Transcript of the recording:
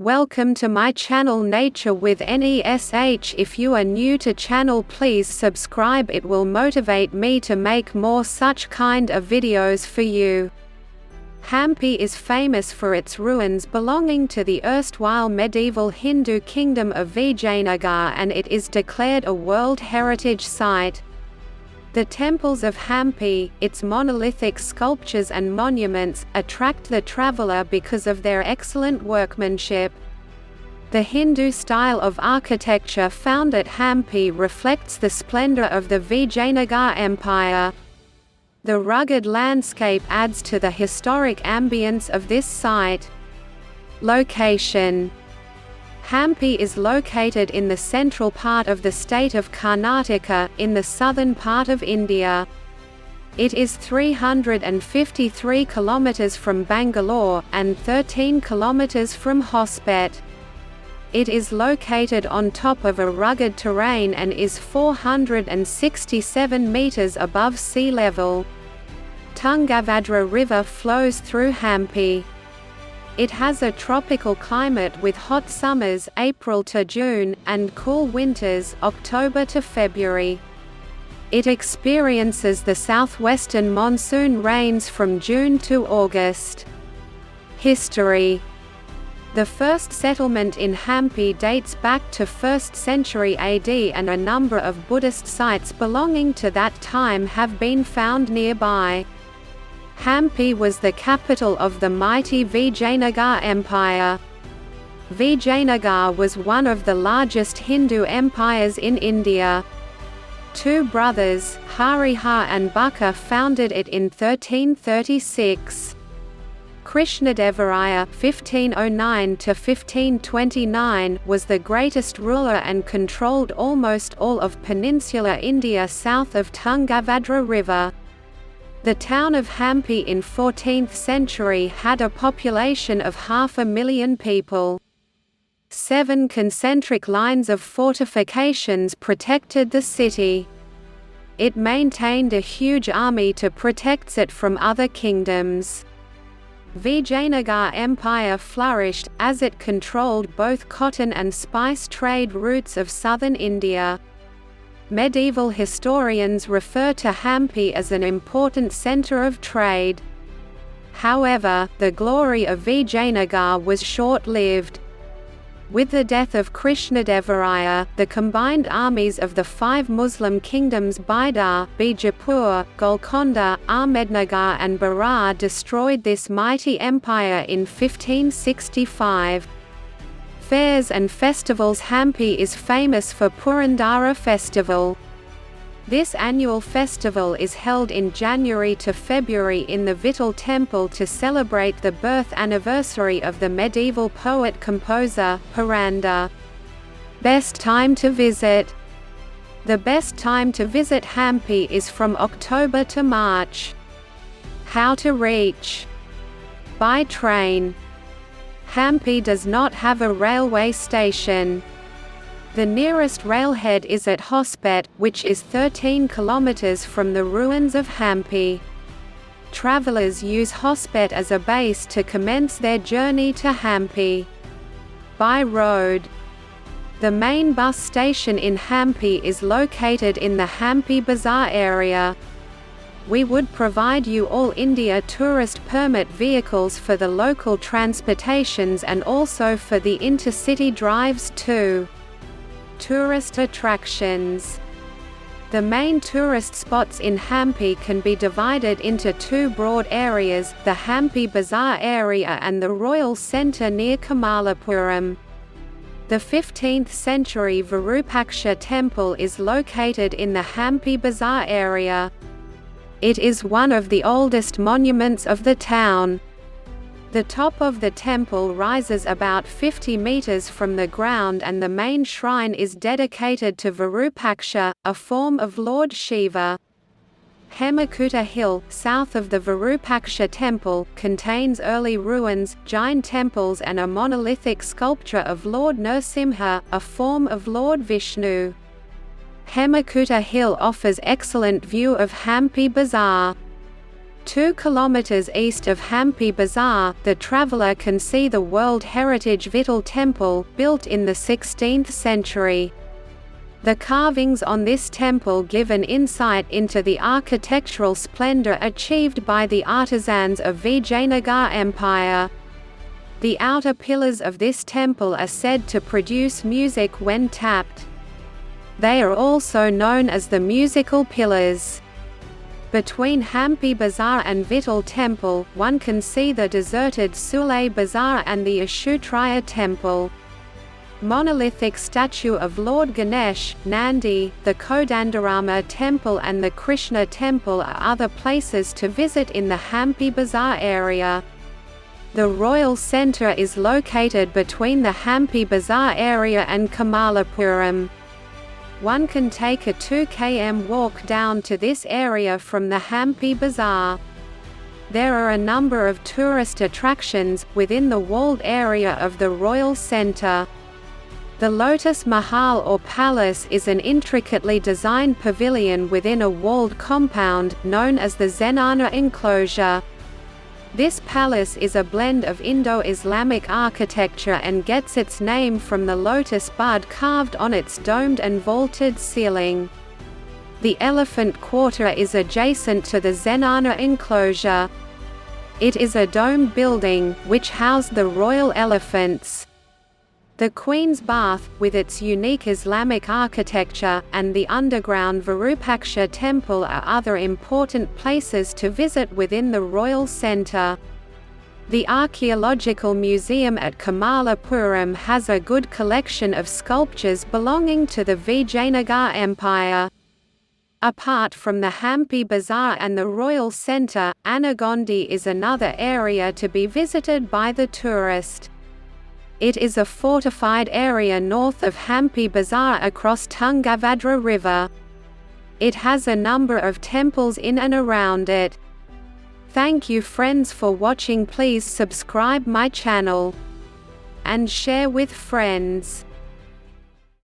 Welcome to my channel Nature with NESH. If you are new to channel, please subscribe. It will motivate me to make more such kind of videos for you. Hampi is famous for its ruins belonging to the erstwhile medieval Hindu kingdom of Vijayanagar, and it is declared a World Heritage Site. The temples of Hampi, its monolithic sculptures and monuments, attract the traveler because of their excellent workmanship. The Hindu style of architecture found at Hampi reflects the splendor of the Vijayanagar Empire. The rugged landscape adds to the historic ambience of this site. Location: Hampi is located in the central part of the state of Karnataka, in the southern part of India. It is 353 km from Bangalore, and 13 km from Hyderabad. It is located on top of a rugged terrain and is 467 meters above sea level. Tungabhadra River flows through Hampi. It has a tropical climate with hot summers (April to June) and cool winters (October to February). It experiences the southwestern monsoon rains from June to August. History: the first settlement in Hampi dates back to 1st century AD, and a number of Buddhist sites belonging to that time have been found nearby. Hampi was the capital of the mighty Vijayanagar Empire. Vijayanagar was one of the largest Hindu empires in India. Two brothers, Hariha and Bukka, founded it in 1336. Krishnadevaraya (1509–1529) was the greatest ruler and controlled almost all of peninsular India south of Tungabhadra River. The town of Hampi in 14th century had a population of 500,000 people. 7 concentric lines of fortifications protected the city. It maintained a huge army to protect it from other kingdoms. Vijayanagar Empire flourished, as it controlled both cotton and spice trade routes of southern India. Medieval historians refer to Hampi as an important center of trade. However, the glory of Vijayanagar was short-lived. With the death of Krishnadevaraya, the combined armies of the 5 Muslim kingdoms Bidar, Bijapur, Golconda, Ahmednagar and Berar destroyed this mighty empire in 1565. Fairs and festivals: Hampi is famous for Purandara festival. This annual festival is held in January to February in the Vittal temple to celebrate the birth anniversary of the medieval poet-composer, Purandar. Best time to visit: the best time to visit Hampi is from October to March. How to reach: by train. Hampi does not have a railway station. The nearest railhead is at Hyderabad, which is 13 km from the ruins of Hampi. Travelers use Hyderabad as a base to commence their journey to Hampi. By road: the main bus station in Hampi is located in the Hampi Bazaar area. We would provide you all India tourist permit vehicles for the local transportations and also for the intercity drives too. Tourist attractions: the main tourist spots in Hampi can be divided into 2 broad areas, the Hampi Bazaar area and the Royal Centre near Kamalapuram. The 15th century Virupaksha temple is located in the Hampi Bazaar area. It is one of the oldest monuments of the town. The top of the temple rises about 50 meters from the ground, and the main shrine is dedicated to Virupaksha, a form of Lord Shiva. Hemakuta Hill, south of the Virupaksha temple, contains early ruins, Jain temples and a monolithic sculpture of Lord Nrsimha, a form of Lord Vishnu. Hemakuta Hill offers excellent view of Hampi Bazaar. 2 kilometers east of Hampi Bazaar, the traveler can see the World Heritage Vittal Temple, built in the 16th century. The carvings on this temple give an insight into the architectural splendor achieved by the artisans of Vijayanagar Empire. The outer pillars of this temple are said to produce music when tapped. They are also known as the musical pillars. Between Hampi Bazaar and Vittal Temple, one can see the deserted Sule Bazaar and the Ashutraya Temple. Monolithic statue of Lord Ganesh, Nandi, the Kodandarama Temple and the Krishna Temple are other places to visit in the Hampi Bazaar area. The Royal Centre is located between the Hampi Bazaar area and Kamalapuram. One can take a 2 km walk down to this area from the Hampi Bazaar. There are a number of tourist attractions within the walled area of the Royal Centre. The Lotus Mahal or Palace is an intricately designed pavilion within a walled compound, known as the Zenana enclosure. This palace is a blend of Indo-Islamic architecture and gets its name from the lotus bud carved on its domed and vaulted ceiling. The Elephant Quarter is adjacent to the Zenana enclosure. It is a domed building, which housed the royal elephants. The Queen's Bath, with its unique Islamic architecture, and the underground Virupaksha Temple are other important places to visit within the Royal Centre. The Archaeological Museum at Kamalapuram has a good collection of sculptures belonging to the Vijayanagar Empire. Apart from the Hampi Bazaar and the Royal Centre, Anagondi is another area to be visited by the tourist. It is a fortified area north of Hampi Bazaar across Tungabhadra River. It has a number of temples in and around it. Thank you friends for watching. Please subscribe my channel and share with friends.